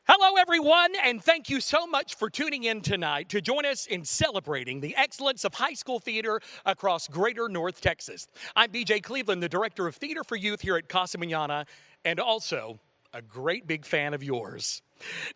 Hello, everyone, and thank you so much for tuning in tonight to join us in celebrating the excellence of high school theater across greater North Texas. I'm BJ Cleveland, the Director of Theater for Youth here at Casa Manana, and also a great big fan of yours.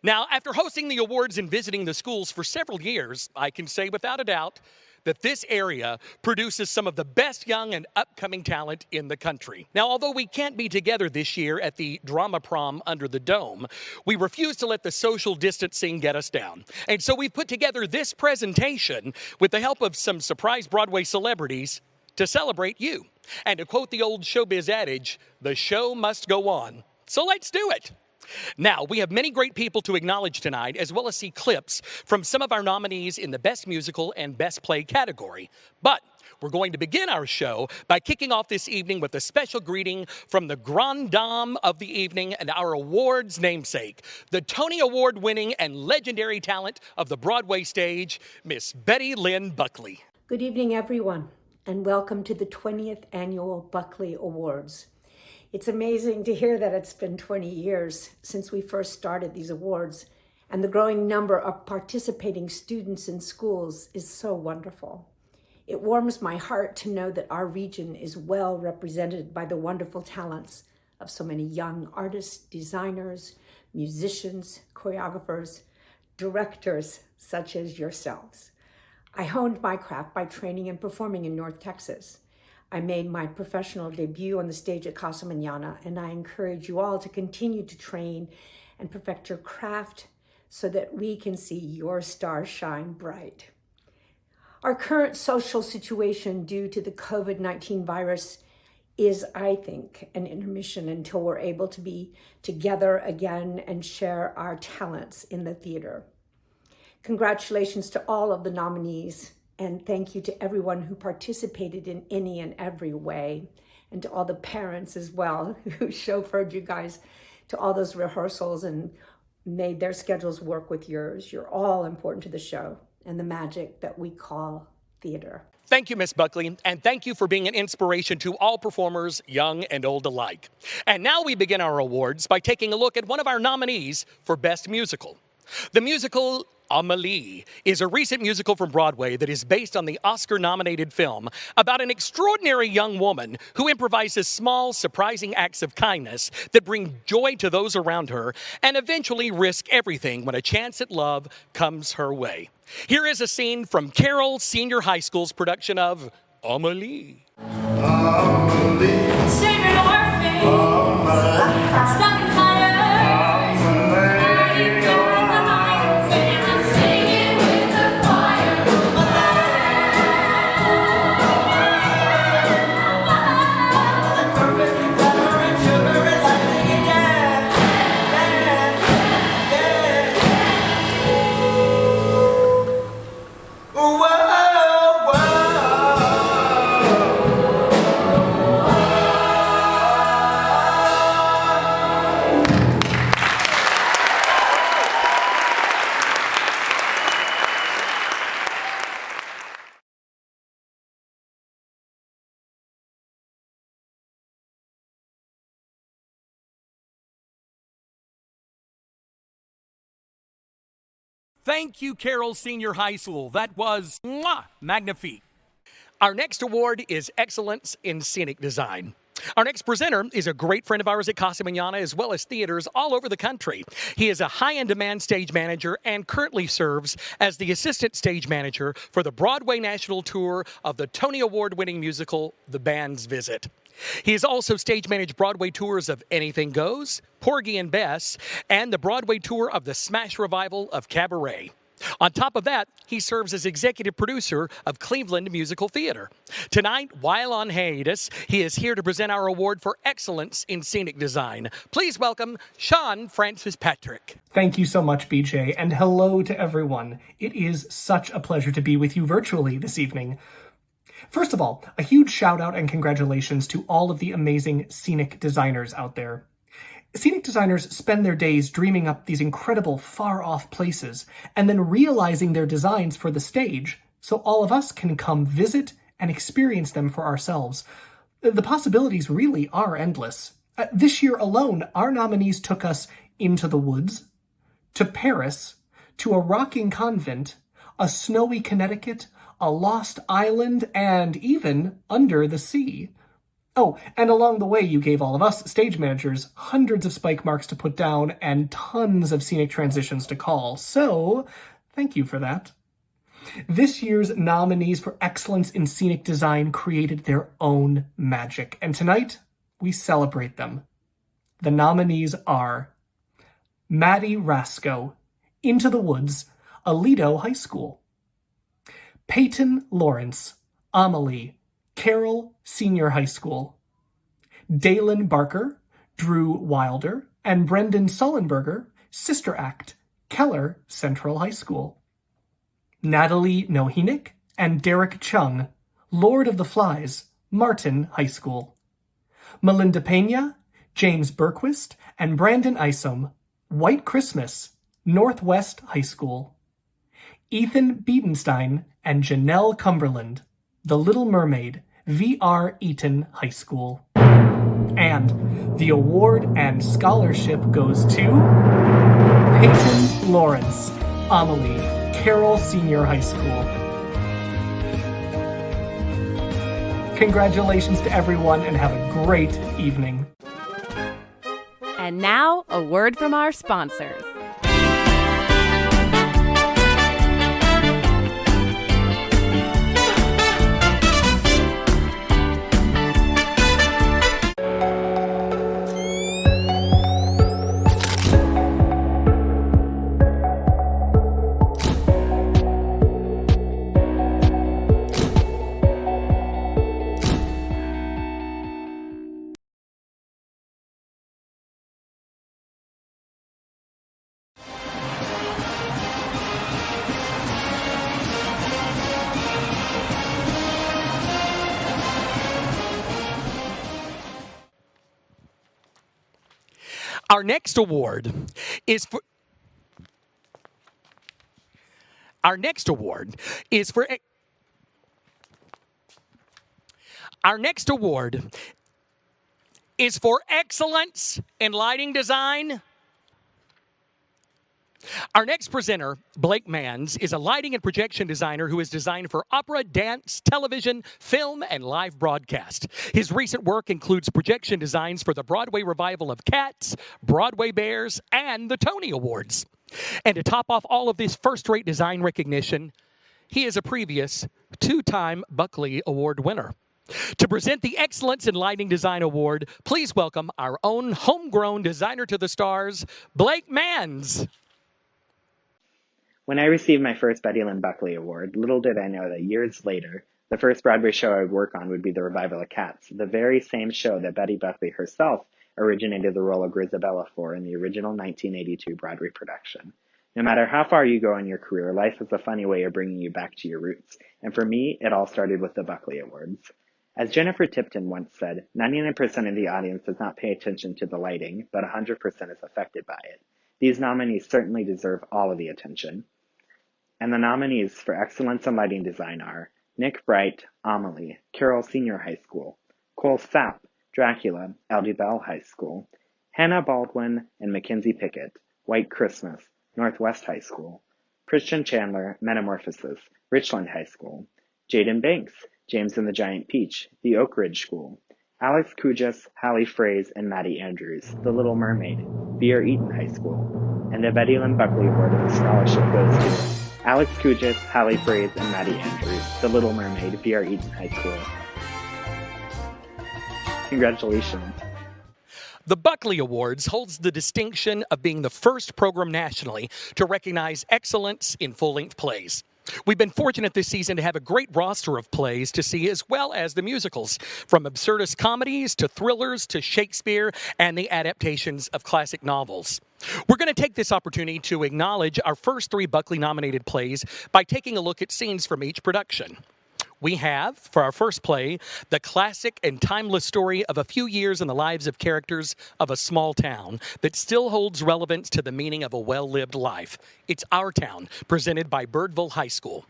Now, after hosting the awards and visiting the schools for several years, I can say without a doubt that this area produces some of the best young and upcoming talent in the country. Now, although we can't be together this year at the Drama Prom under the dome, we refuse to let the social distancing get us down. And so we've put together this presentation with the help of some surprise Broadway celebrities to celebrate you. And to quote the old showbiz adage, the show must go on. So let's do it. Now, we have many great people to acknowledge tonight, as well as see clips from some of our nominees in the Best Musical and Best Play category. But we're going to begin our show by kicking off this evening with a special greeting from the Grande Dame of the evening and our awards namesake, the Tony Award-winning and legendary talent of the Broadway stage, Miss Betty Lynn Buckley. Good evening, everyone, and welcome to the 20th Annual Buckley Awards. It's amazing to hear that it's been 20 years since we first started these awards, and the growing number of participating students in schools is so wonderful. It warms my heart to know that our region is well represented by the wonderful talents of so many young artists, designers, musicians, choreographers, directors such as yourselves. I honed my craft by training and performing in North Texas. I made my professional debut on the stage at Casa Manana, and I encourage you all to continue to train and perfect your craft so that we can see your stars shine bright. Our current social situation due to the COVID-19 virus is, I think, an intermission until we're able to be together again and share our talents in the theater. Congratulations to all of the nominees. And thank you to everyone who participated in any and every way, and to all the parents as well who chauffeured you guys to all those rehearsals and made their schedules work with yours. You're all important to the show and the magic that we call theater. Thank you, Miss Buckley, and thank you for being an inspiration to all performers, young and old alike. And now we begin our awards by taking a look at one of our nominees for Best Musical. The musical Amelie is a recent musical from Broadway that is based on the Oscar-nominated film about an extraordinary young woman who improvises small, surprising acts of kindness that bring joy to those around her and eventually risk everything when a chance at love comes her way. Here is a scene from Carroll Senior High School's production of Amelie. Amelie. Saving orphan. Stuck in fire. Thank you, Carroll Senior High School. That was magnifique. Our next award is Excellence in Scenic Design. Our next presenter is a great friend of ours at Casa Manana, as well as theaters all over the country. He is a high-in-demand stage manager and currently serves as the assistant stage manager for the Broadway National Tour of the Tony Award-winning musical, The Band's Visit. He has also stage managed Broadway tours of Anything Goes, Porgy and Bess, and the Broadway tour of the smash revival of Cabaret. On top of that, he serves as executive producer of Cleveland Musical Theater. Tonight, while on hiatus, he is here to present our award for excellence in scenic design. Please welcome Sean Francis Patrick. Thank you so much, BJ, and hello to everyone. It is such a pleasure to be with you virtually this evening. First of all, a huge shout out and congratulations to all of the amazing scenic designers out there. Scenic designers spend their days dreaming up these incredible far-off places and then realizing their designs for the stage so all of us can come visit and experience them for ourselves. The possibilities really are endless. This year alone, our nominees took us into the woods, to Paris, to a rocking convent, a snowy Connecticut, a lost island, and even under the sea. Oh, and along the way, you gave all of us stage managers hundreds of spike marks to put down and tons of scenic transitions to call. So, thank you for that. This year's nominees for excellence in scenic design created their own magic, and tonight we celebrate them. The nominees are Maddie Rasco, Into the Woods, Aledo High School; Peyton Lawrence, Amelie, Carroll Senior High School; Dalen Barker, Drew Wilder, and Brendan Sullenberger, Sister Act, Keller Central High School; Natalie Nohinik and Derek Chung, Lord of the Flies, Martin High School; Melinda Pena, James Berquist, and Brandon Isom, White Christmas, Northwest High School; Ethan Biedenstein and Janelle Cumberland, The Little Mermaid, VR Eaton High School. And the award and scholarship goes to Peyton Lawrence, Amelie, Carroll Senior High School. Congratulations to everyone and have a great evening. And now, a word from our sponsors. Our next award is for Our next award is for excellence in lighting design. Our next presenter, Blake Manns, is a lighting and projection designer who has designed for opera, dance, television, film, and live broadcast. His recent work includes projection designs for the Broadway revival of Cats, Broadway Bears, and the Tony Awards. And to top off all of this first-rate design recognition, he is a previous two-time Buckley Award winner. To present the Excellence in Lighting Design Award, please welcome our own homegrown designer to the stars, Blake Manns. When I received my first Lynn Buckley Award, little did I know that years later, the first Broadway show I would work on would be the revival of Cats, the very same show that Betty Buckley herself originated the role of Grisabella for in the original 1982 Broadway production. No matter how far you go in your career, life is a funny way of bringing you back to your roots, and for me, it all started with the Buckley Awards. As Jennifer Tipton once said, 99% of the audience does not pay attention to the lighting, but 100% is affected by it. These nominees certainly deserve all of the attention. And the nominees for Excellence in Lighting Design are Nick Bright, Amelie, Carroll Senior High School; Cole Sapp, Dracula, Aldie Bell High School; Hannah Baldwin and Mackenzie Pickett, White Christmas, Northwest High School; Christian Chandler, Metamorphosis, Richland High School; Jaden Banks, James and the Giant Peach, The Oak Ridge School; Alex Kujas, Hallie Fraze, and Maddie Andrews, The Little Mermaid, V.R. Eaton High School. And the Lynn Buckley Award of the Scholarship goes to Alex Kujas, Hallie Fraze, and Maddie Andrews, The Little Mermaid, V.R. Eaton High School. Congratulations. The Buckley Awards holds the distinction of being the first program nationally to recognize excellence in full-length plays. We've been fortunate this season to have a great roster of plays to see, as well as the musicals, from absurdist comedies to thrillers to Shakespeare and the adaptations of classic novels. We're going to take this opportunity to acknowledge our first three Buckley-nominated plays by taking a look at scenes from each production. We have, for our first play, the classic and timeless story of a few years in the lives of characters of a small town that still holds relevance to the meaning of a well-lived life. It's Our Town, presented by Birdville High School.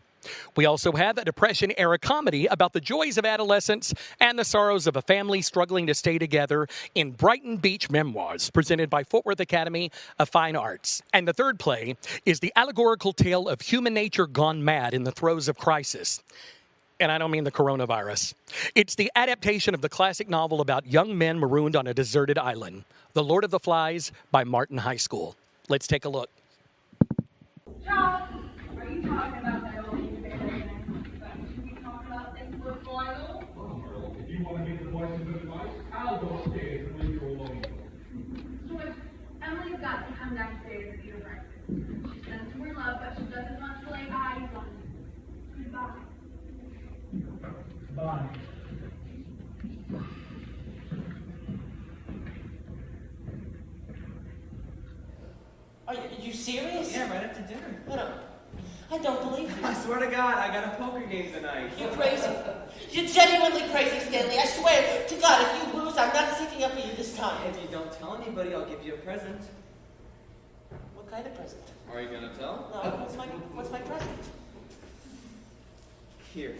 We also have a Depression-era comedy about the joys of adolescence and the sorrows of a family struggling to stay together in Brighton Beach Memoirs, presented by Fort Worth Academy of Fine Arts. And the third play is the allegorical tale of human nature gone mad in the throes of crisis. And I don't mean the coronavirus. It's the adaptation of the classic novel about young men marooned on a deserted island, The Lord of the Flies by Martin High School. Let's take a look. John, are you talking about that old music thing? Should we talk about things we're final? If you want to give the boys some good advice, I'll go upstairs and leave you alone. George, Emily's got to come downstairs and eat her breakfast. She sends her love, but she doesn't want to lay eyes on you. Goodbye. Bye. Are you serious? Yeah, right after dinner. I don't believe you. I swear to God, I got a poker game tonight. You're crazy. You're genuinely crazy, Stanley. I swear to God, if you lose, I'm not sticking up for you this time. If you don't tell anybody, I'll give you a present. What kind of present? Are you gonna tell? No, what's my present? Here.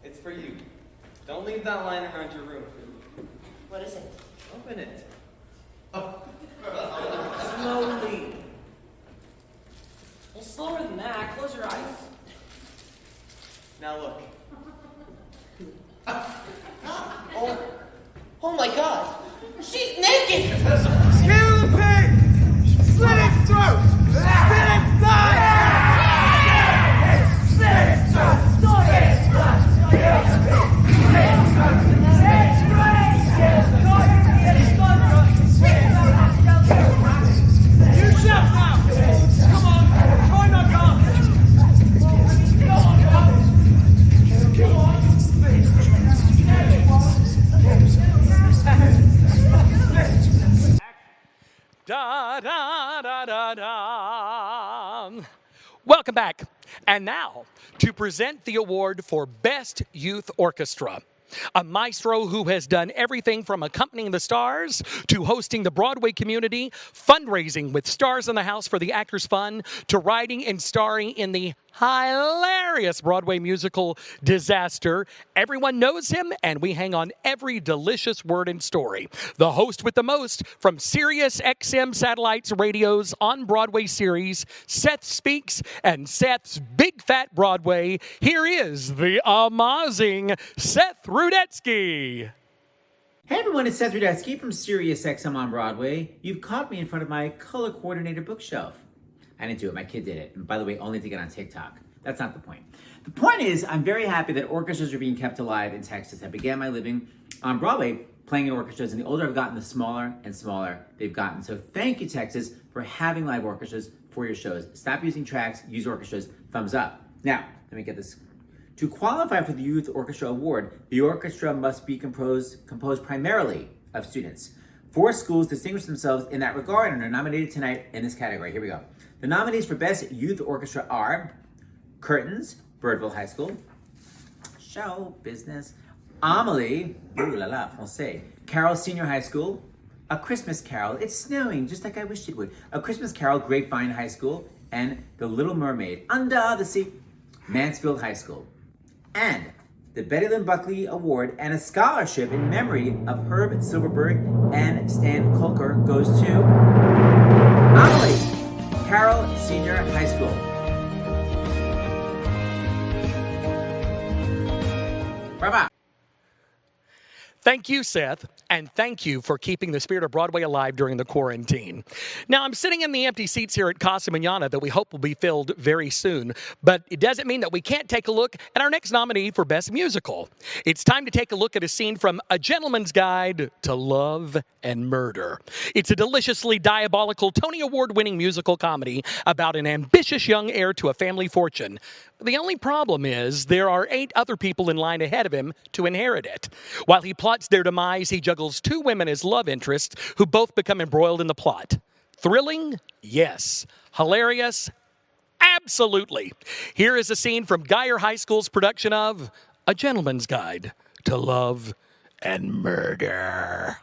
It's for you. Don't leave that lying around your room. What is it? Open it. Slowly. It's slower than that. Close your eyes. Now look. Oh my God. She's naked! Kill the pig! Slit its throat! Spit its blood! Slit its throat! Slit its blood! Kill the pig! Slit its throat! Slit its blood! You shut now! Come on! Try not to! Come on! Come on! Da, da, da, da, da. Welcome back. And now, to present the award for Best Youth Orchestra. A maestro who has done everything from accompanying the stars to hosting the Broadway community, fundraising with Stars in the House for the Actors Fund, to writing and starring in the hilarious Broadway musical Disaster. Everyone knows him, and we hang on every delicious word and story. The host with the most from Sirius XM Satellites Radio's on-Broadway series, Seth Speaks, and Seth's Big Fat Broadway. Here is the amazing Seth Rudetsky. Hey everyone, it's Seth Rudetsky from Sirius XM on Broadway. You've caught me in front of my color-coordinated bookshelf. I didn't do it, my kid did it. And by the way, only to get on TikTok. That's not the point. The point is, I'm very happy that orchestras are being kept alive in Texas. I began my living on Broadway playing in orchestras, and the older I've gotten, the smaller and smaller they've gotten. So thank you, Texas, for having live orchestras for your shows. Stop using tracks, use orchestras, thumbs up. Now, let me get this. To qualify for the Youth Orchestra Award, the orchestra must be composed primarily of students. 4 schools distinguish themselves in that regard and are nominated tonight in this category. Here we go. The nominees for Best Youth Orchestra are Curtains, Birdville High School, Show Business, Amelie, ooh la la, français, Carroll Senior High School, A Christmas Carol, it's snowing just like I wished it would, A Christmas Carol, Grapevine High School, and The Little Mermaid, Under the Sea, Mansfield High School. And the Lynn Buckley Award and a scholarship in memory of Herb Silverberg and Stan Kolker goes to Amelie, Carroll Senior High School. Bravo. Thank you, Seth, and thank you for keeping the spirit of Broadway alive during the quarantine. Now, I'm sitting in the empty seats here at Casa Manana that we hope will be filled very soon, but it doesn't mean that we can't take a look at our next nominee for Best Musical. It's time to take a look at a scene from A Gentleman's Guide to Love and Murder. It's a deliciously diabolical Tony Award-winning musical comedy about an ambitious young heir to a family fortune. The only problem is there are 8 other people in line ahead of him to inherit it. While he plots their demise, he juggles 2 women as love interests who both become embroiled in the plot. Thrilling? Yes. Hilarious? Absolutely. Here is a scene from Geyer High School's production of A Gentleman's Guide to Love and Murder.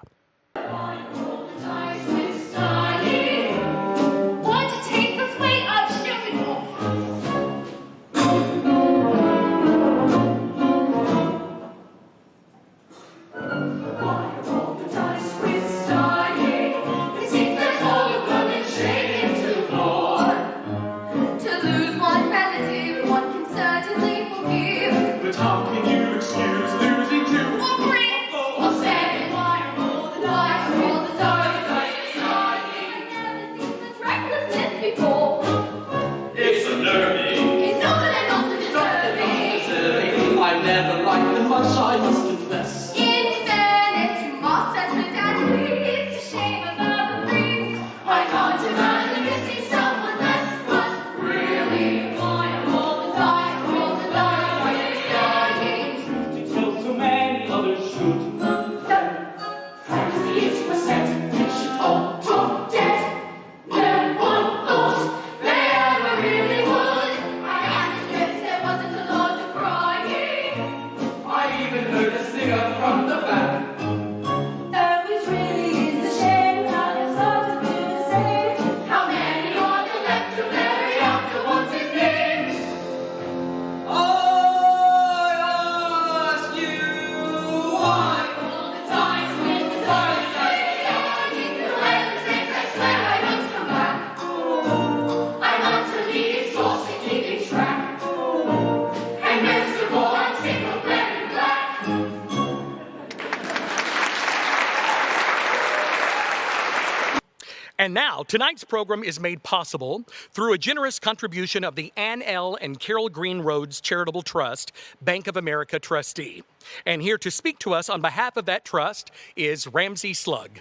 And now, tonight's program is made possible through a generous contribution of the Ann L. and Carol Green Rhodes Charitable Trust, Bank of America trustee. And here to speak to us on behalf of that trust is Ramsey Slug.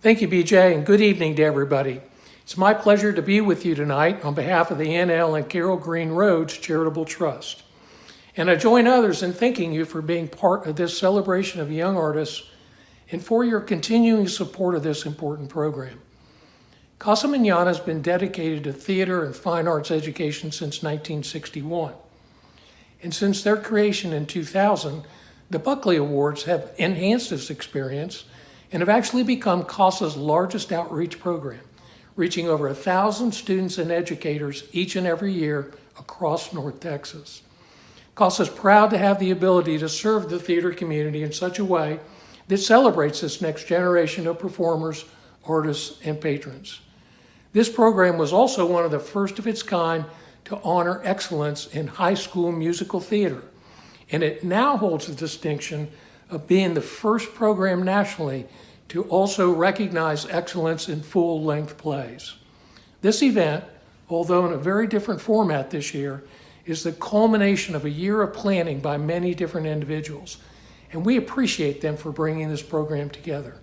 Thank you, BJ, and good evening to everybody. It's my pleasure to be with you tonight on behalf of the Ann L. and Carol Green Rhodes Charitable Trust. And I join others in thanking you for being part of this celebration of young artists and for your continuing support of this important program. Casa Mañana has been dedicated to theater and fine arts education since 1961. And since their creation in 2000, the Buckley Awards have enhanced this experience and have actually become CASA's largest outreach program, reaching over 1,000 students and educators each and every year across North Texas. CASA is proud to have the ability to serve the theater community in such a way that celebrates this next generation of performers, artists, and patrons. This program was also one of the first of its kind to honor excellence in high school musical theater, and it now holds the distinction of being the first program nationally to also recognize excellence in full-length plays. This event, although in a very different format this year, is the culmination of a year of planning by many different individuals, and we appreciate them for bringing this program together.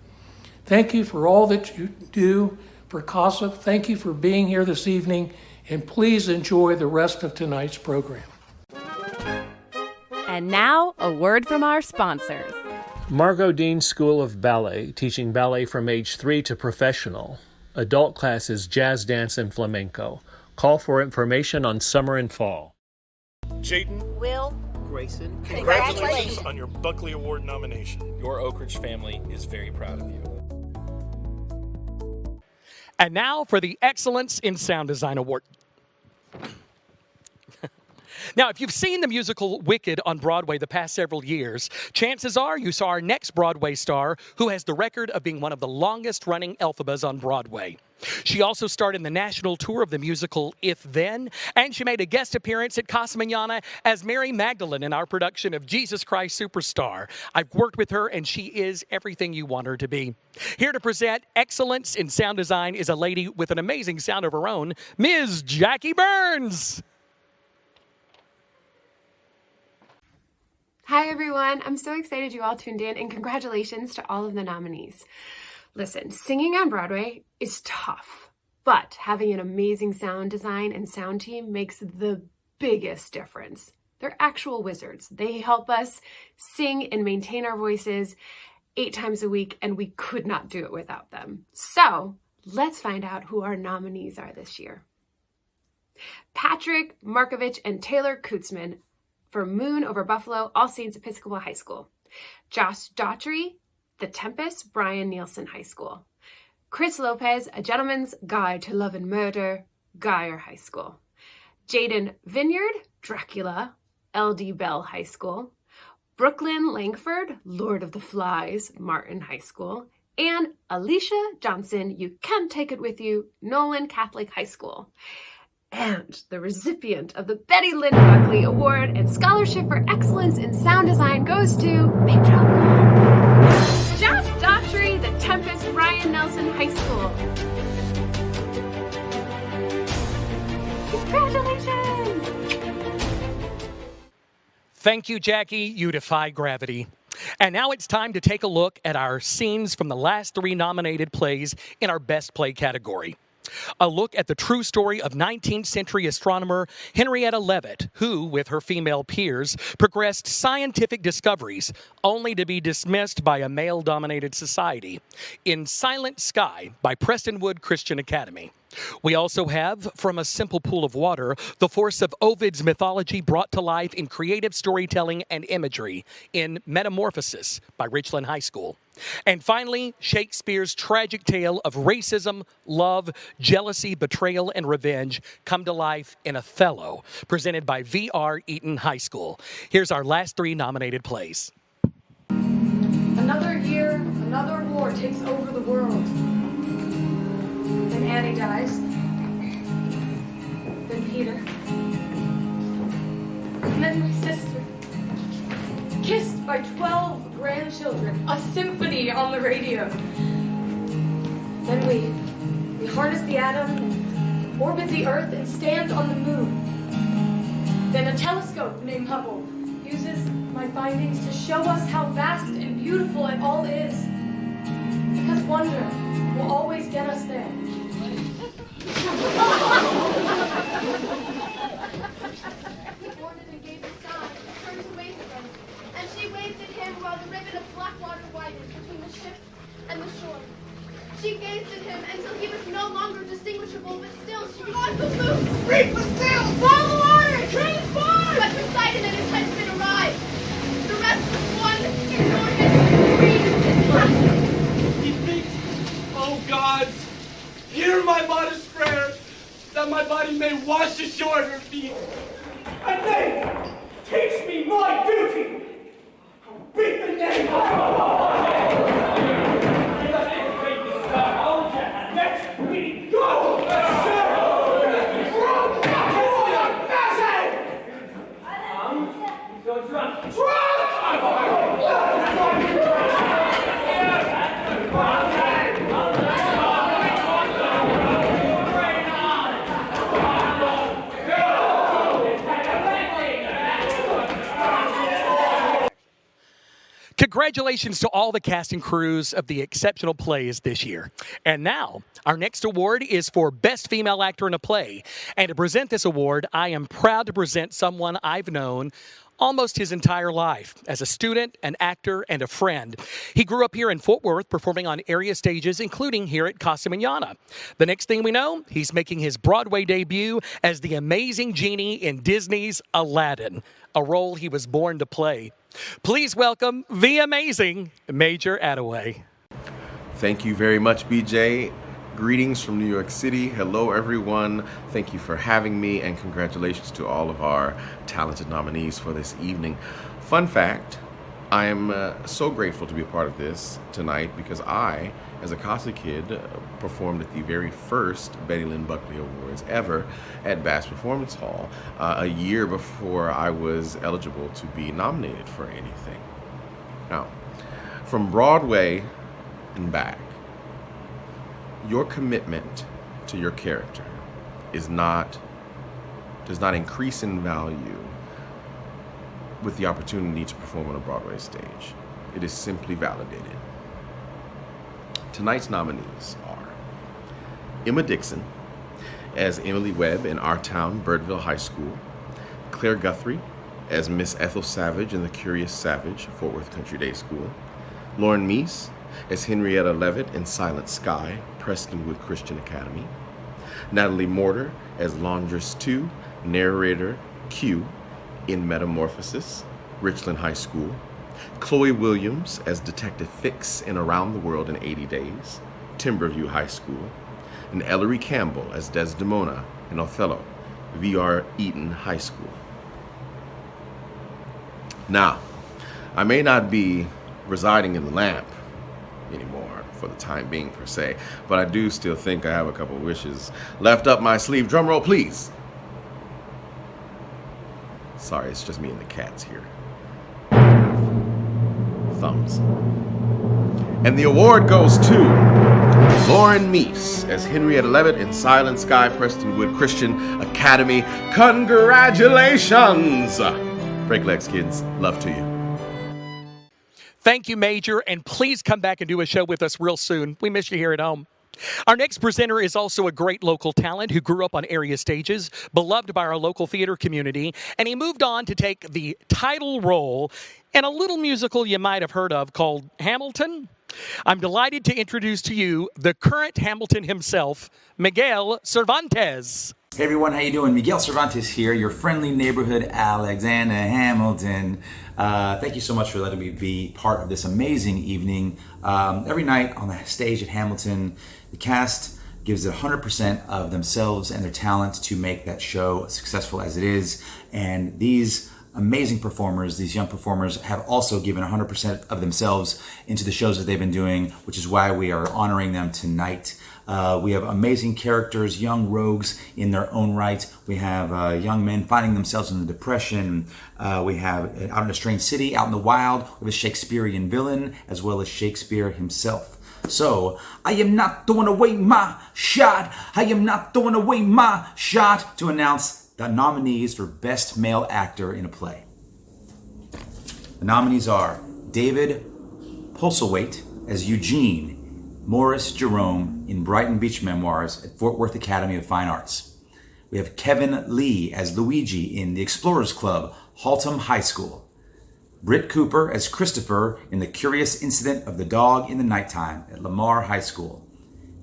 Thank you for all that you do for CASA. Thank you for being here this evening, and please enjoy the rest of tonight's program. And now, a word from our sponsors. Margot Dean School of Ballet, teaching ballet from age 3 to professional. Adult classes, jazz, dance, and flamenco. Call for information on summer and fall. Jaden. Will. Grayson. Congratulations on your Buckley Award nomination. Your Oak Ridge family is very proud of you. And now for the Excellence in Sound Design Award. Now, if you've seen the musical Wicked on Broadway the past several years, chances are you saw our next Broadway star who has the record of being one of the longest-running Elphabas on Broadway. She also starred in the national tour of the musical If Then, and she made a guest appearance at Casa Mañana as Mary Magdalene in our production of Jesus Christ Superstar. I've worked with her, and she is everything you want her to be. Here to present Excellence in Sound Design is a lady with an amazing sound of her own, Ms. Jackie Burns. Hi, everyone. I'm so excited you all tuned in, and congratulations to all of the nominees. Listen, singing on Broadway is tough, but having an amazing sound design and sound team makes the biggest difference. They're actual wizards. They help us sing and maintain our voices 8 times a week, and we could not do it without them. So let's find out who our nominees are this year. Patrick Markovich and Taylor Kutzman for Moon Over Buffalo, All Saints Episcopal High School. Josh Daughtry, The Tempest, Brian Nielsen High School. Chris Lopez, A Gentleman's Guide to Love and Murder, Geyer High School. Jaden Vineyard, Dracula, LD Bell High School. Brooklyn Langford, Lord of the Flies, Martin High School. And Alicia Johnson, You Can Take It With You, Nolan Catholic High School. And the recipient of the Betty Lynn Buckley Award and Scholarship for Excellence in Sound Design goes to, big drum roll, Josh Daughtry, The Tempest, Brian Nelson High School. Congratulations! Thank you, Jackie. You defy gravity. And now it's time to take a look at our scenes from the last 3 nominated plays in our Best Play category. A look at the true story of 19th century astronomer Henrietta Leavitt, who, with her female peers, progressed scientific discoveries only to be dismissed by a male-dominated society, in Silent Sky by Prestonwood Christian Academy. We also have From a Simple Pool of Water, the force of Ovid's mythology brought to life in creative storytelling and imagery in Metamorphosis by Richland High School. And finally, Shakespeare's tragic tale of racism, love, jealousy, betrayal, and revenge come to life in Othello, presented by V.R. Eaton High School. Here's our last 3 nominated plays. Another year, another war takes over the world. Then Annie dies. Then Peter. And then my sister. Kissed by 12 grandchildren. A symphony on the radio. Then we. harness the atom, orbit the Earth, and stand on the moon. Then a telescope named Hubble uses my findings to show us how vast and beautiful it all is. Because wonder will always get us there. And she waved at him while the ribbon of black water widened between the ship and the shore. She gazed at him until he was no longer distinguishable, but still she was on the move. Reef the sails! Follow the water! Transport! But Poseidon and his henchmen arrived. The rest was one enormous green disaster. He thinks, oh gods, hear my modest prayer, that my body may wash ashore at her feet. And they teach me my duty. Beat the name Let me go! Congratulations to all the cast and crews of the exceptional plays this year. And now, our next award is for Best Female Actor in a Play. And to present this award, I am proud to present someone I've known almost his entire life as a student, an actor, and a friend. He grew up here in Fort Worth, performing on area stages, including here at Casa Manana. The next thing we know, he's making his Broadway debut as the amazing genie in Disney's Aladdin, a role he was born to play. Please welcome the amazing Major Attaway. Thank you very much, BJ. Greetings from New York City. Hello, everyone. Thank you for having me, and congratulations to all of our talented nominees for this evening. Fun fact, I am so grateful to be a part of this tonight because I, as a Casa kid, performed at the very first Lynn Buckley Awards ever at Bass Performance Hall a year before I was eligible to be nominated for anything. Now, from Broadway and back, your commitment to your character does not increase in value with the opportunity to perform on a Broadway stage. It is simply validated. Tonight's nominees are Emma Dixon as Emily Webb in Our Town, Birdville High School, Claire Guthrie as Miss Ethel Savage in The Curious Savage, Fort Worth Country Day School, Lauren Meese as Henrietta Leavitt in Silent Sky, Prestonwood Christian Academy, Natalie Mortar as Laundress 2, narrator Q in Metamorphosis, Richland High School, Chloe Williams as Detective Fix in Around the World in 80 Days, Timberview High School, and Ellery Campbell as Desdemona in Othello, V.R. Eaton High School. Now, I may not be residing in the lamp anymore for the time being per se, but I do still think I have a couple wishes left up my sleeve. Drum roll, please. Sorry, it's just me and the cats here. Thumbs. And the award goes to Lauren Meese as Henrietta Leavitt in Silent Sky, Prestonwood Christian Academy. Congratulations! Break legs, kids. Love to you. Thank you, Major, and please come back and do a show with us real soon. We miss you here at home. Our next presenter is also a great local talent who grew up on area stages, beloved by our local theater community, and he moved on to take the title role in a little musical you might have heard of called Hamilton. I'm delighted to introduce to you the current Hamilton himself, Miguel Cervantes. Hey everyone, how you doing? Miguel Cervantes here, your friendly neighborhood Alexander Hamilton. Thank you so much for letting me be part of this amazing evening. Every night on the stage at Hamilton, the cast gives it 100% of themselves and their talent to make that show as successful as it is. And these amazing performers, these young performers, have also given 100% of themselves into the shows that they've been doing, which is why we are honoring them tonight. We have amazing characters, young rogues in their own right. We have young men finding themselves in the Depression. We have Out in a Strange City, Out in the Wild, we have a Shakespearean villain, as well as Shakespeare himself. So, I am not throwing away my shot. I am not throwing away my shot to announce the nominees for Best Male Actor in a Play. The nominees are David Postlethwaite as Eugene Morris Jerome in Brighton Beach Memoirs at Fort Worth Academy of Fine Arts. We have Kevin Lee as Luigi in The Explorers Club, Haltom High School. Britt Cooper as Christopher in The Curious Incident of the Dog in the Nighttime at Lamar High School.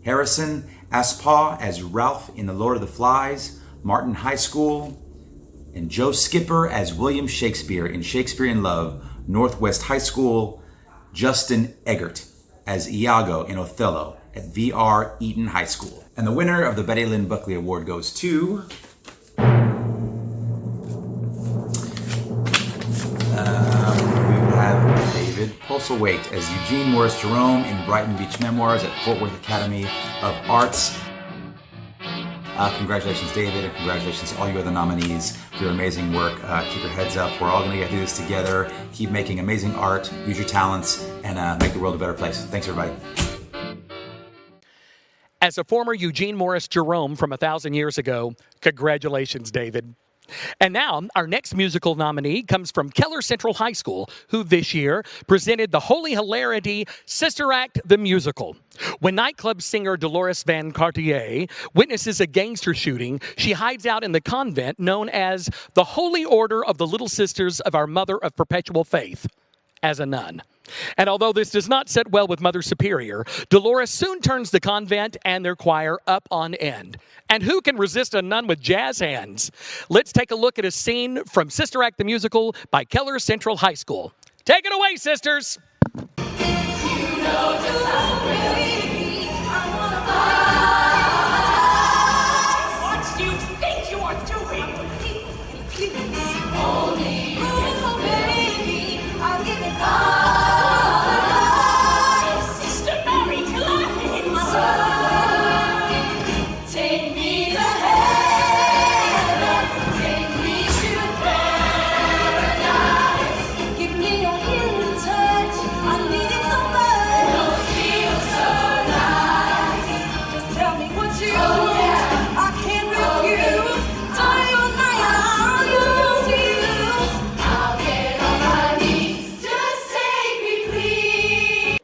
Harrison Aspaw as Ralph in The Lord of the Flies, Martin High School. And Joe Skipper as William Shakespeare in Shakespeare in Love, Northwest High School. Justin Eggert as Iago in Othello at VR Eaton High School. And the winner of the Betty Lynn Buckley Award goes to... we have David Postlethwaite as Eugene Morris Jerome in Brighton Beach Memoirs at Fort Worth Academy of Arts. Congratulations, David, and congratulations to all you other nominees for your amazing work. Keep your heads up. We're all going to get through this together. Keep making amazing art, use your talents, and make the world a better place. Thanks, everybody. As a former Eugene Morris Jerome from 1,000 years ago, congratulations, David. And now, our next musical nominee comes from Keller Central High School, who this year presented the Holy Hilarity Sister Act the Musical. When nightclub singer Dolores Van Cartier witnesses a gangster shooting, she hides out in the convent known as the Holy Order of the Little Sisters of Our Mother of Perpetual Faith, as a nun. And although this does not sit well with Mother Superior, Dolores soon turns the convent and their choir up on end. And who can resist a nun with jazz hands? Let's take a look at a scene from Sister Act the Musical by Keller Central High School. Take it away, sisters! What do you think you are doing? Only oh, baby, I'll give it all. Take me to heaven, take me to paradise. Give me your healing touch, I need it so much. Don't feel so nice. Just tell me what you want, I can't refuse. Day or night, I'll use you. I'll get on my knees, just take me, please.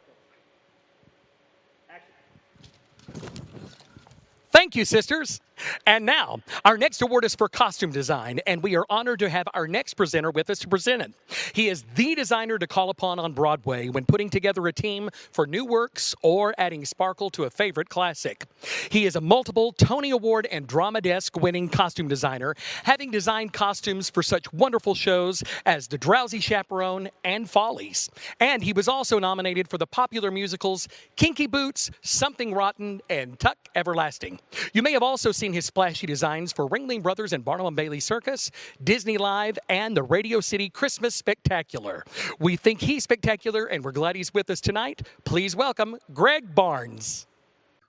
Thank you, sisters. And now, our next award is for costume design, and we are honored to have our next presenter with us to present it. He is the designer to call upon on Broadway when putting together a team for new works or adding sparkle to a favorite classic. He is a multiple Tony Award and Drama Desk winning costume designer, having designed costumes for such wonderful shows as The Drowsy Chaperone and Follies. And he was also nominated for the popular musicals Kinky Boots, Something Rotten, and Tuck Everlasting. You may have also seen his splashy designs for Ringling Brothers and Barnum and Bailey Circus, Disney Live, and the Radio City Christmas Spectacular. We think he's spectacular, and we're glad he's with us tonight. Please welcome Greg Barnes.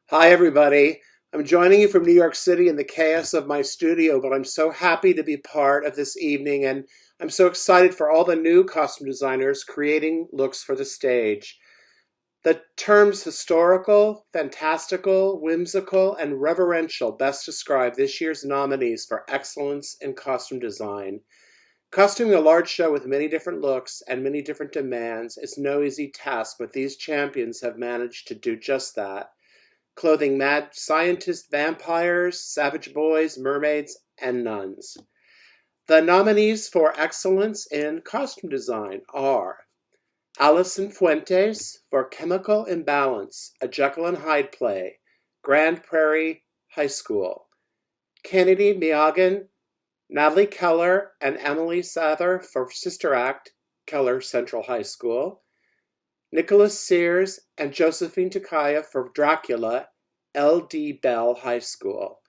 Hi, everybody. I'm joining you from New York City in the chaos of my studio, but I'm so happy to be part of this evening, and I'm so excited for all the new costume designers creating looks for the stage. The terms historical, fantastical, whimsical, and reverential best describe this year's nominees for excellence in costume design. Costuming a large show with many different looks and many different demands is no easy task, but these champions have managed to do just that, clothing mad scientist vampires, savage boys, mermaids, and nuns. The nominees for excellence in costume design are Alison Fuentes for Chemical Imbalance, a Jekyll and Hyde play, Grand Prairie High School. Kennedy Miagan, Natalie Keller, and Emily Sather for Sister Act, Keller Central High School. Nicholas Sears and Josephine Takaya for Dracula, L.D. Bell High School.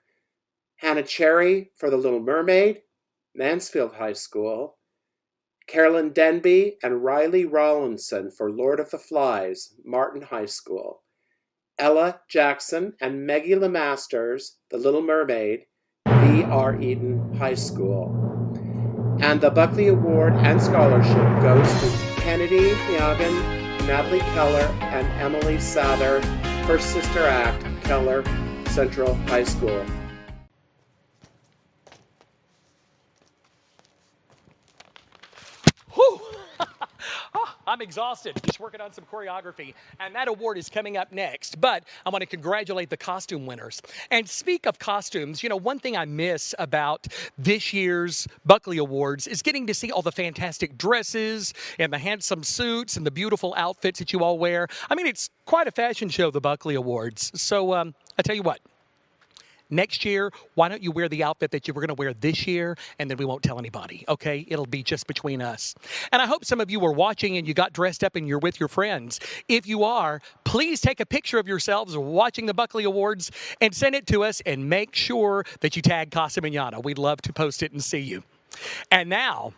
Hannah Cherry for The Little Mermaid, Mansfield High School. Carolyn Denby and Riley Rawlinson for Lord of the Flies, Martin High School. Ella Jackson and Maggie LeMasters, The Little Mermaid, V.R. Eaton High School. And the Buckley Award and Scholarship goes to Kennedy Miagan, Natalie Keller and Emily Sather for Sister Act, Keller Central High School. Whew. Oh, I'm exhausted just working on some choreography, and that award is coming up next. But I want to congratulate the costume winners. And speak of costumes, you know, one thing I miss about this year's Buckley Awards is getting to see all the fantastic dresses and the handsome suits and the beautiful outfits that you all wear. I mean, it's quite a fashion show, the Buckley Awards. So I tell you what. Next year, why don't you wear the outfit that you were going to wear this year, and then we won't tell anybody, okay? It'll be just between us. And I hope some of you were watching and you got dressed up and you're with your friends. If you are, please take a picture of yourselves watching the Buckley Awards and send it to us, and make sure that you tag Casa Manana. We'd love to post it and see you. And now,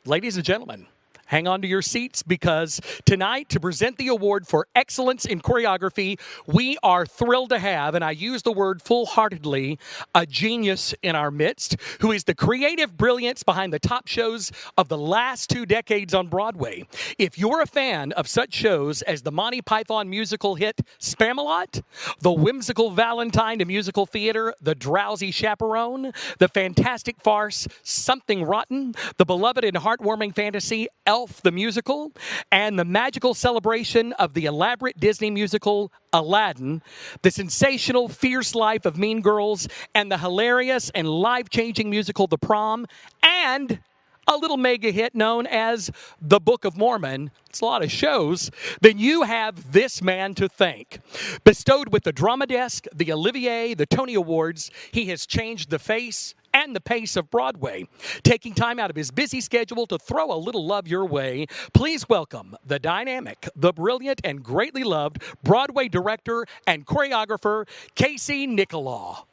ladies and gentlemen, hang on to your seats, because tonight, to present the award for excellence in choreography, we are thrilled to have, and I use the word full-heartedly, a genius in our midst who is the creative brilliance behind the top shows of the last 2 decades on Broadway. If you're a fan of such shows as the Monty Python musical hit Spamalot, the whimsical Valentine to musical theater The Drowsy Chaperone, the fantastic farce Something Rotten, the beloved and heartwarming fantasy Elf the Musical, and the magical celebration of the elaborate Disney musical Aladdin, the sensational Fierce Life of Mean Girls, and the hilarious and life-changing musical The Prom, and a little mega hit known as The Book of Mormon, it's a lot of shows, then you have this man to thank. Bestowed with the Drama Desk, the Olivier, the Tony Awards, he has changed the face and the pace of Broadway. Taking time out of his busy schedule to throw a little love your way, please welcome the dynamic, the brilliant, and greatly loved Broadway director and choreographer, Casey Nicholaw.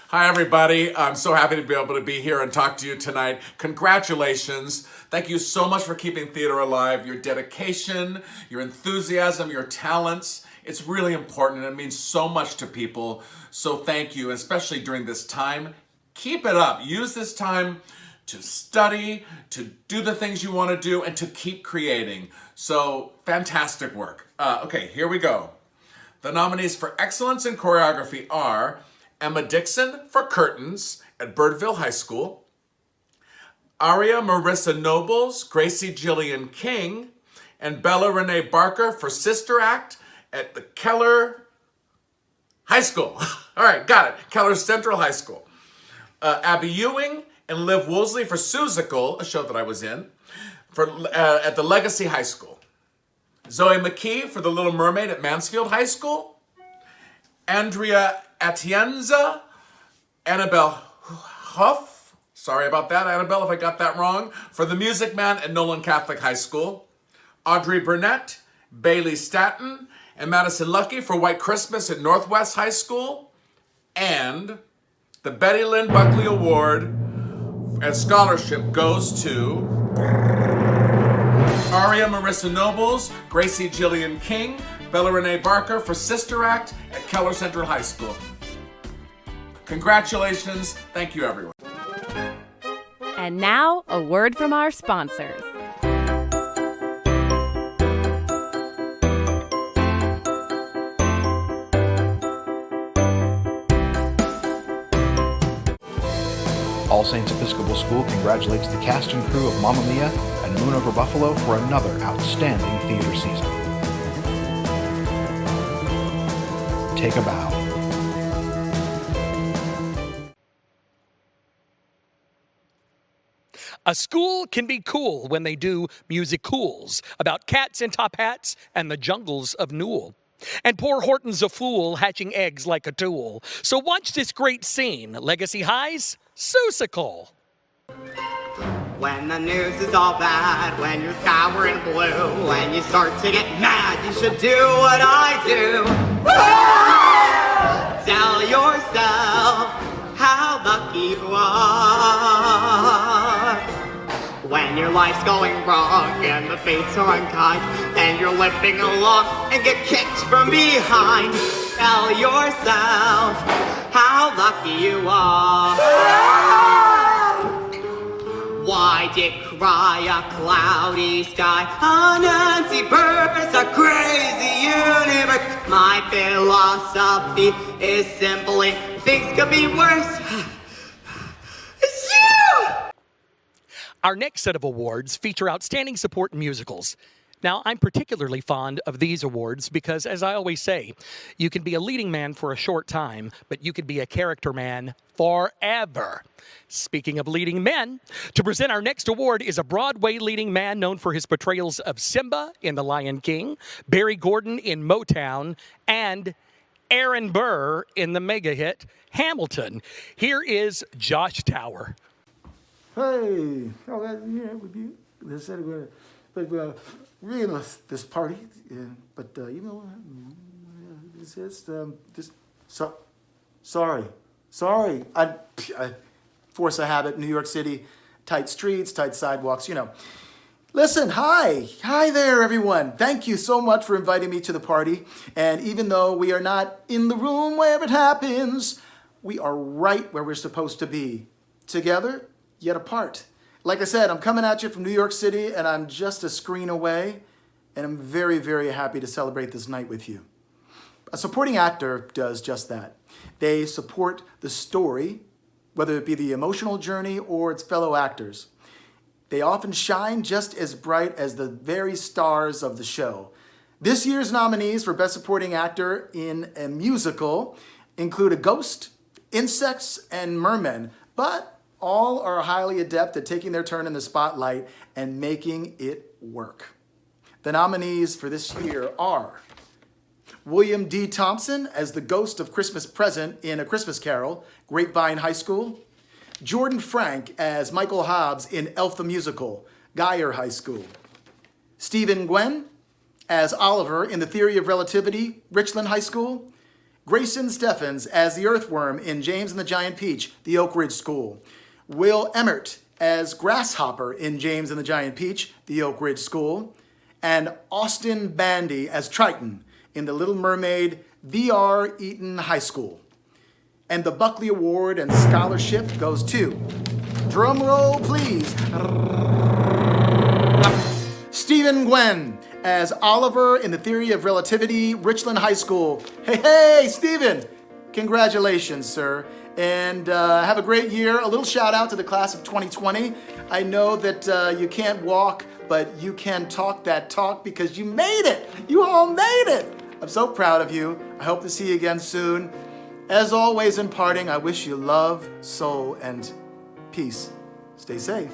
Hi, everybody. I'm so happy to be able to be here and talk to you tonight. Congratulations. Thank you so much for keeping theater alive. Your dedication, your enthusiasm, your talents. It's really important, and it means so much to people. So thank you, especially during this time. Keep it up. Use this time to study, to do the things you want to do, and to keep creating. So fantastic work. Okay, here we go. The nominees for Excellence in Choreography are Emma Dixon for Curtains at Birdville High School, Aria Marissa Nobles, Gracie Jillian King, and Bella Renee Barker for Sister Act at the Keller High School. All right, got it. Keller Central High School. Abby Ewing and Liv Woolsey for Seussical, a show that I was in, at the Legacy High School. Zoe McKee for The Little Mermaid at Mansfield High School. Andrea Atienza, Annabelle Huff, sorry about that, Annabelle, if I got that wrong, for The Music Man at Nolan Catholic High School. Audrey Burnett, Bailey Staton, and Madison Lucky for White Christmas at Northwest High School. And the Betty Lynn Buckley Award and scholarship goes to Aria Marissa Nobles, Gracie Jillian King, Bella Renee Barker for Sister Act at Keller Central High School. Congratulations. Thank you, everyone. And now, a word from our sponsors. All Saints Episcopal School congratulates the cast and crew of Mamma Mia and Moon Over Buffalo for another outstanding theater season. Take a bow. A school can be cool when they do musicals about cats in top hats and the jungles of Newell. And poor Horton's a fool, hatching eggs like a tool. So watch this great scene, Legacy High's Seussical. When the news is all bad, when you're sour and blue, when you start to get mad, you should do what I do. Tell yourself how lucky you are. When your life's going wrong and the fates are unkind and you're limping along and get kicked from behind, tell yourself how lucky you are. Why I decry a cloudy sky, an empty burst, a crazy universe. My philosophy is simply things could be worse. It's you! Our next set of awards feature outstanding support in musicals. Now, I'm particularly fond of these awards because, as I always say, you can be a leading man for a short time, but you can be a character man forever. Speaking of leading men, to present our next award is a Broadway leading man known for his portrayals of Simba in The Lion King, Barry Gordon in Motown, and Aaron Burr in the mega hit Hamilton. Here is Josh Tower. Hey, all that, with you. They said we're really this party, but it's just sorry. I force a habit. New York City, tight streets, tight sidewalks. Listen, hi there, everyone. Thank you so much for inviting me to the party. And even though we are not in the room where it happens, we are right where we're supposed to be, together yet apart. Like I said, I'm coming at you from New York City, and I'm just a screen away, and I'm very, very happy to celebrate this night with you. A supporting actor does just that. They support the story, whether it be the emotional journey or its fellow actors. They often shine just as bright as the very stars of the show. This year's nominees for Best Supporting Actor in a Musical include a ghost, insects, and mermen, but all are highly adept at taking their turn in the spotlight and making it work. The nominees for this year are William D. Thompson as the ghost of Christmas Present in A Christmas Carol, Grapevine High School. Jordan Frank as Michael Hobbs in Elf the Musical, Geyer High School. Stephen Gwen as Oliver in The Theory of Relativity, Richland High School. Grayson Steffens as the Earthworm in James and the Giant Peach, the Oak Ridge School. Will Emmert as Grasshopper in James and the Giant Peach, the Oak Ridge School. And Austin Bandy as Triton in The Little Mermaid, V.R. Eaton High School. And the Buckley Award and Scholarship goes to, drum roll please, Stephen Gwen as Oliver in The Theory of Relativity, Richland High School. Hey, Stephen! Congratulations, sir. And have a great year. A little shout out to the class of 2020. I know that you can't walk, but you can talk that talk because you made it. You all made it. I'm so proud of you. I hope to see you again soon. As always, in parting, I wish you love, soul, and peace. Stay safe.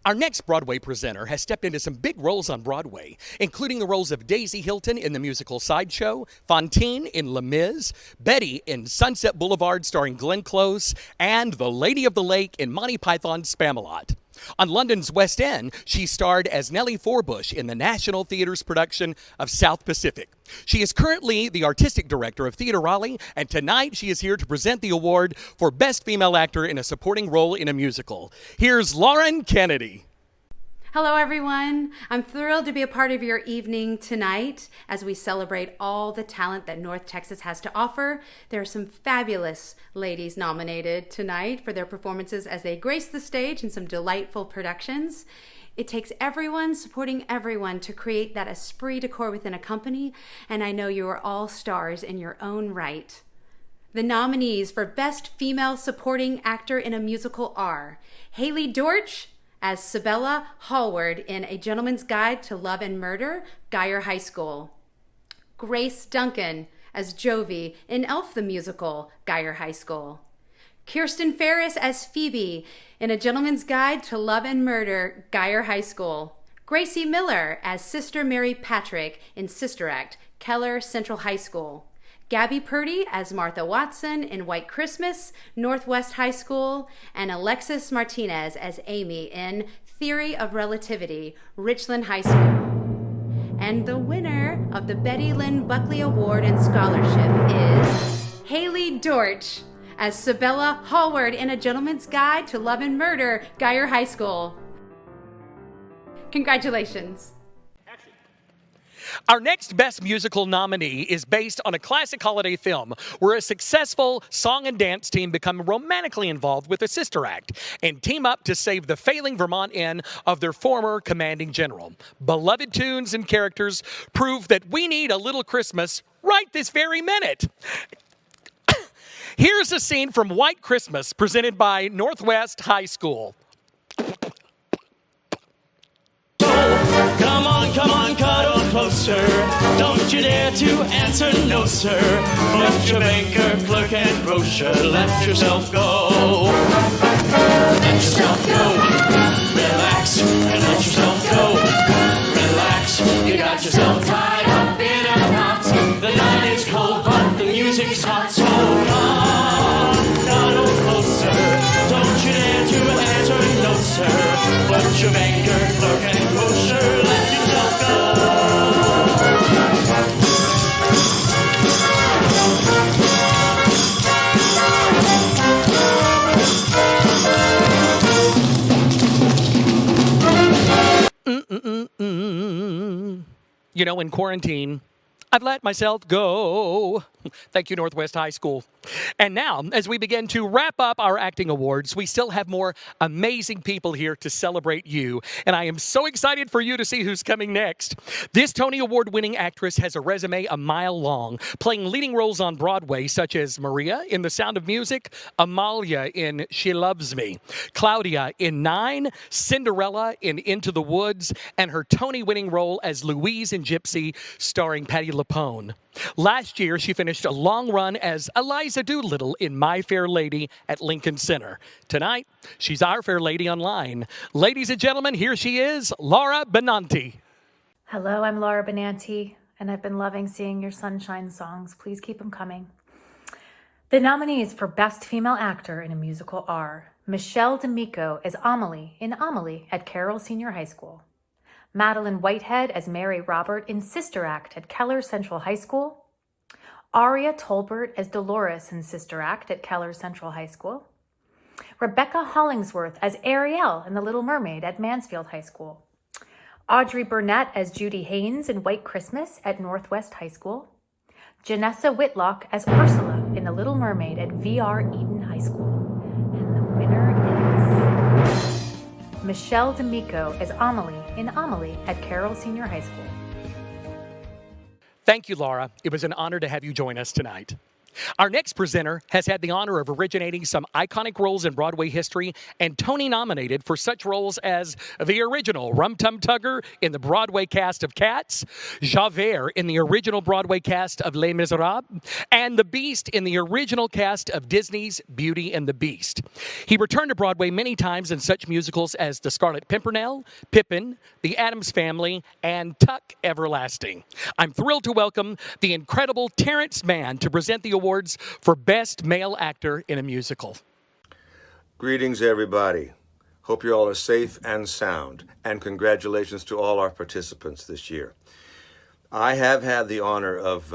Our next Broadway presenter has stepped into some big roles on Broadway, including the roles of Daisy Hilton in the musical Sideshow, Fantine in Les Mis, Betty in Sunset Boulevard starring Glenn Close, and the Lady of the Lake in Monty Python's Spamalot. On London's West End, she starred as Nellie Forbush in the National Theatre's production of South Pacific. She is currently the artistic director of Theatre Raleigh, and tonight she is here to present the award for Best Female Actor in a Supporting Role in a Musical. Here's Lauren Kennedy. Hello, everyone. I'm thrilled to be a part of your evening tonight as we celebrate all the talent that North Texas has to offer. There are some fabulous ladies nominated tonight for their performances as they grace the stage in some delightful productions. It takes everyone supporting everyone to create that esprit de corps within a company, and I know you are all stars in your own right. The nominees for Best Female Supporting Actor in a Musical are Haley Dortch as Sabella Hallward in A Gentleman's Guide to Love and Murder, Geyer High School. Grace Duncan as Jovi in Elf the Musical, Geyer High School. Kirsten Ferris as Phoebe in A Gentleman's Guide to Love and Murder, Geyer High School. Gracie Miller as Sister Mary Patrick in Sister Act, Keller Central High School. Gabby Purdy as Martha Watson in White Christmas, Northwest High School, and Alexis Martinez as Amy in Theory of Relativity, Richland High School. And the winner of the Betty Lynn Buckley Award and Scholarship is Haley Dortch as Sabella Hallward in A Gentleman's Guide to Love and Murder, Geyer High School. Congratulations. Our next Best Musical nominee is based on a classic holiday film where a successful song and dance team become romantically involved with a sister act and team up to save the failing Vermont Inn of their former commanding general. Beloved tunes and characters prove that we need a little Christmas right this very minute. Here's a scene from White Christmas presented by Northwest High School. Come on, cuddle closer. Don't you dare to answer no, sir. Let your banker, clerk, and grocer let yourself go. Let yourself go. Relax and let yourself go. Relax. You got yourself tied up in a knot. The night is cold, but the music's hot. So come, cuddle closer. Don't you dare to answer no, sir. Let your banker, clerk, and grocer let yourself go. You know, in quarantine, I've let myself go. Thank you, Northwest High School. And now, as we begin to wrap up our acting awards, we still have more amazing people here to celebrate you. And I am so excited for you to see who's coming next. This Tony Award-winning actress has a resume a mile long, playing leading roles on Broadway, such as Maria in The Sound of Music, Amalia in She Loves Me, Claudia in Nine, Cinderella in Into the Woods, and her Tony-winning role as Louise in Gypsy, starring Patti LuPone. Last year, she finished a long run as Eliza Doolittle in My Fair Lady at Lincoln Center. Tonight, she's our Fair Lady online. Ladies and gentlemen, here she is, Laura Benanti. Hello, I'm Laura Benanti, and I've been loving seeing your sunshine songs. Please keep them coming. The nominees for Best Female Actor in a Musical are Michelle D'Amico as Amelie in Amelie at Carroll Senior High School, Madeline Whitehead as Mary Robert in Sister Act at Keller Central High School, Aria Tolbert as Dolores in Sister Act at Keller Central High School, Rebecca Hollingsworth as Ariel in The Little Mermaid at Mansfield High School, Audrey Burnett as Judy Haynes in White Christmas at Northwest High School, Janessa Whitlock as Ursula in The Little Mermaid at VR Eaton High School, and the winner is Michelle D'Amico as Amelie in Amelie at Carroll Senior High School. Thank you, Laura. It was an honor to have you join us tonight. Our next presenter has had the honor of originating some iconic roles in Broadway history and Tony nominated for such roles as the original Rum Tum Tugger in the Broadway cast of Cats, Javert in the original Broadway cast of Les Miserables, and the Beast in the original cast of Disney's Beauty and the Beast. He returned to Broadway many times in such musicals as The Scarlet Pimpernel, Pippin, The Addams Family, and Tuck Everlasting. I'm thrilled to welcome the incredible Terrence Mann to present the awards for Best Male Actor in a Musical. Greetings, everybody. Hope you all are safe and sound, and congratulations to all our participants this year. I have had the honor of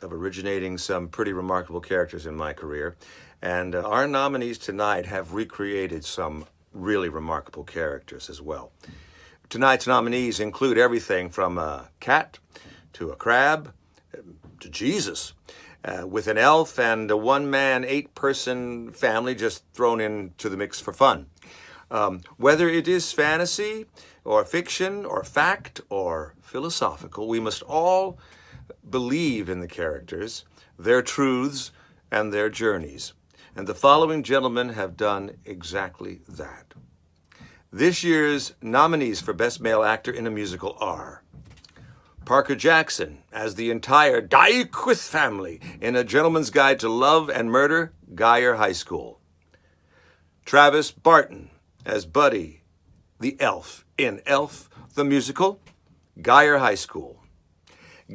originating some pretty remarkable characters in my career, and our nominees tonight have recreated some really remarkable characters as well. Tonight's nominees include everything from a cat to a crab to Jesus. With an elf and a one-man, 8-person family just thrown into the mix for fun. Whether it is fantasy or fiction or fact or philosophical, we must all believe in the characters, their truths, and their journeys. And the following gentlemen have done exactly that. This year's nominees for Best Male Actor in a Musical are Parker Jackson as the entire Dyquith family in A Gentleman's Guide to Love and Murder, Geyer High School. Travis Barton as Buddy, the elf in Elf, the Musical, Geyer High School.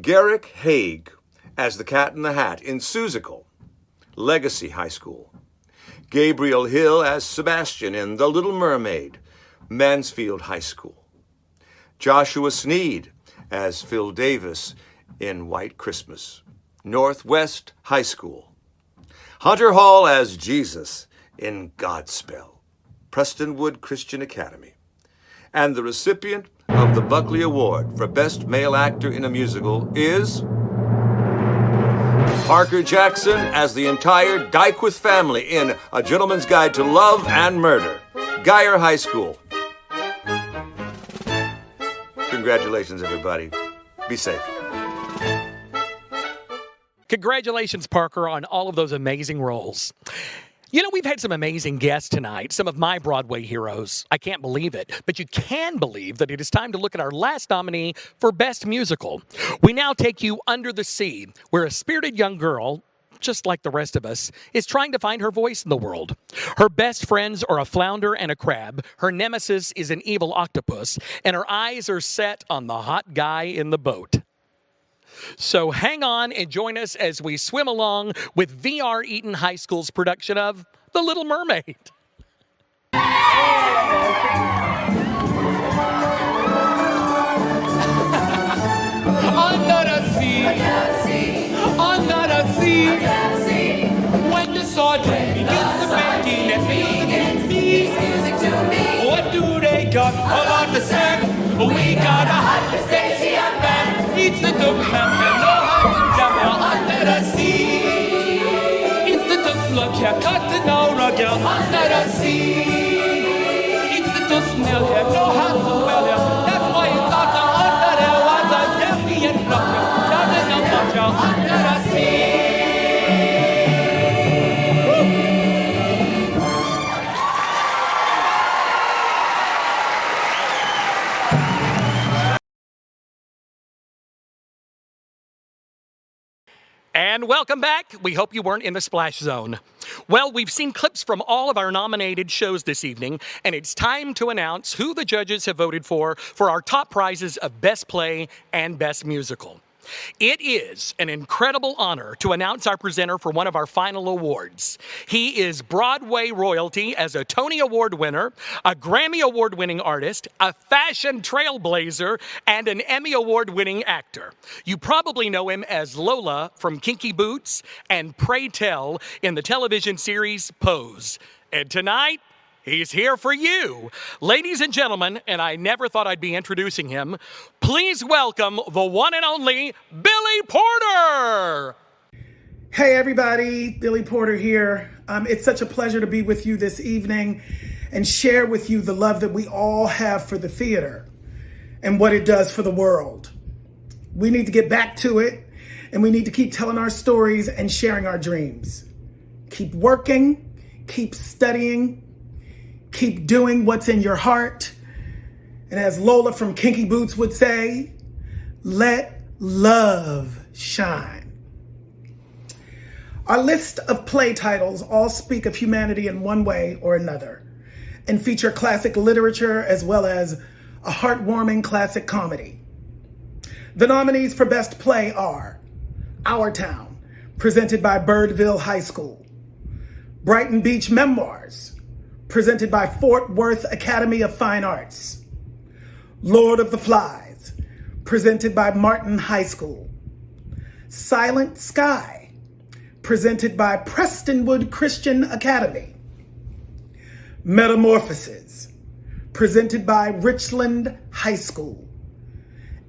Garrick Haig as the Cat in the Hat in Seussical, Legacy High School. Gabriel Hill as Sebastian in The Little Mermaid, Mansfield High School. Joshua Sneed as Phil Davis in White Christmas, Northwest High School. Hunter Hall as Jesus in Godspell, Prestonwood Christian Academy. And the recipient of the Buckley Award for Best Male Actor in a Musical is Parker Jackson as the entire Dyquith family in A Gentleman's Guide to Love and Murder, Geyer High School. Congratulations, everybody. Be safe. Congratulations, Parker, on all of those amazing roles. You know, we've had some amazing guests tonight, some of my Broadway heroes. I can't believe it, but you can believe that it is time to look at our last nominee for Best Musical. We now take you under the sea, where a spirited young girl, just like the rest of us, is trying to find her voice in the world. Her best friends are a flounder and a crab, her nemesis is an evil octopus, and her eyes are set on the hot guy in the boat. So hang on and join us as we swim along with VR Eaton High School's production of The Little Mermaid. Under the sea, under the sea, when the swordman begins to bending and music to me. What do they got? A lot to sing. We got a hot station band. It's the champion, no hot jumper under the sea. It's the look here, cut the no rugger under the sea. It's the smell here, no hot to smell here. That's why it's not under there was a champion rocker. Down in the water under the sea. And welcome back. We hope you weren't in the splash zone. Well, we've seen clips from all of our nominated shows this evening, and it's time to announce who the judges have voted for our top prizes of Best Play and Best Musical. It is an incredible honor to announce our presenter for one of our final awards. He is Broadway royalty as a Tony Award winner, a Grammy Award-winning artist, a fashion trailblazer, and an Emmy Award-winning actor. You probably know him as Lola from Kinky Boots and Pray Tell in the television series Pose. And tonight, he's here for you. Ladies and gentlemen, and I never thought I'd be introducing him, please welcome the one and only Billy Porter. Hey everybody, Billy Porter here. It's such a pleasure to be with you this evening and share with you the love that we all have for the theater and what it does for the world. We need to get back to it, and we need to keep telling our stories and sharing our dreams. Keep working, keep studying, keep doing what's in your heart. And as Lola from Kinky Boots would say, let love shine. Our list of play titles all speak of humanity in one way or another and feature classic literature as well as a heartwarming classic comedy. The nominees for Best Play are Our Town, presented by Birdville High School; Brighton Beach Memoirs, presented by Fort Worth Academy of Fine Arts; Lord of the Flies, presented by Martin High School; Silent Sky, presented by Prestonwood Christian Academy; Metamorphoses, presented by Richland High School;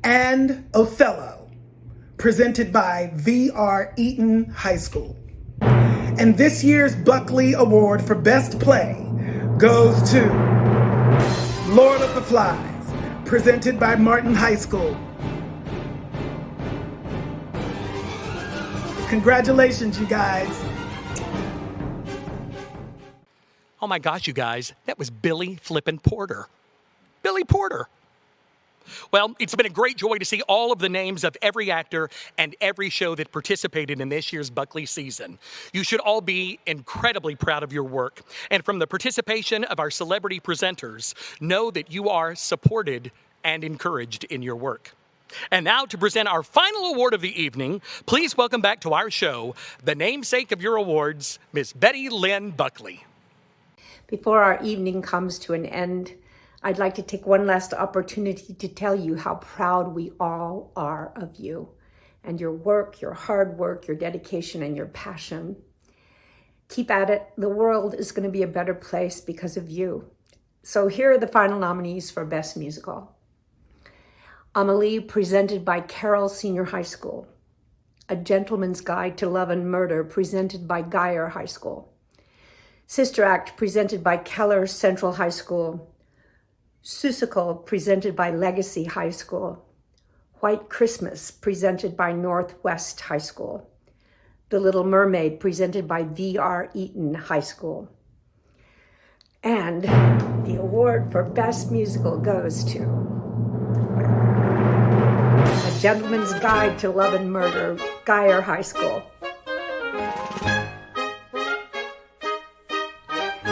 and Othello, presented by VR Eaton High School. And this year's Buckley Award for Best Play goes to Lord of the Flies, presented by Martin High School. Congratulations, you guys. Oh my gosh, you guys, that was Billy flippin' Porter. Billy Porter. Well, it's been a great joy to see all of the names of every actor and every show that participated in this year's Buckley season. You should all be incredibly proud of your work. And from the participation of our celebrity presenters, know that you are supported and encouraged in your work. And now to present our final award of the evening, please welcome back to our show, the namesake of your awards, Miss Betty Lynn Buckley. Before our evening comes to an end, I'd like to take one last opportunity to tell you how proud we all are of you and your work, your hard work, your dedication, and your passion. Keep at it. The world is going to be a better place because of you. So here are the final nominees for Best Musical. Amelie, presented by Carroll Senior High School. A Gentleman's Guide to Love and Murder, presented by Geyer High School. Sister Act, presented by Keller Central High School. Seussical, presented by Legacy High School. White Christmas, presented by Northwest High School. The Little Mermaid, presented by V.R. Eaton High School. And the award for Best Musical goes to A Gentleman's Guide to Love and Murder, Geyer High School.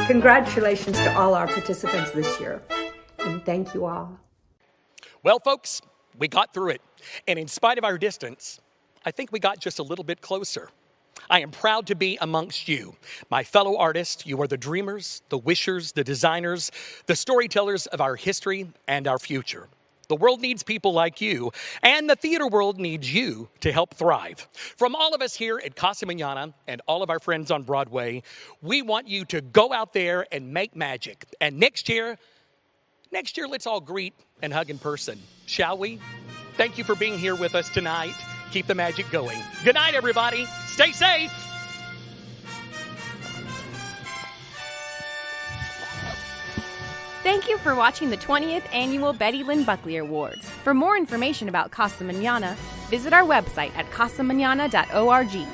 Congratulations to all our participants this year, and thank you all. Well, folks, we got through it. And in spite of our distance, I think we got just a little bit closer. I am proud to be amongst you, my fellow artists. You are the dreamers, the wishers, the designers, the storytellers of our history and our future. The world needs people like you, and the theater world needs you to help thrive. From all of us here at Casa Mañana and all of our friends on Broadway, we want you to go out there and make magic. And next year, let's all greet and hug in person, shall we? Thank you for being here with us tonight. Keep the magic going. Good night, everybody. Stay safe. Thank you for watching the 20th Annual Betty Lynn Buckley Awards. For more information about Casa Mañana, visit our website at casamañana.org.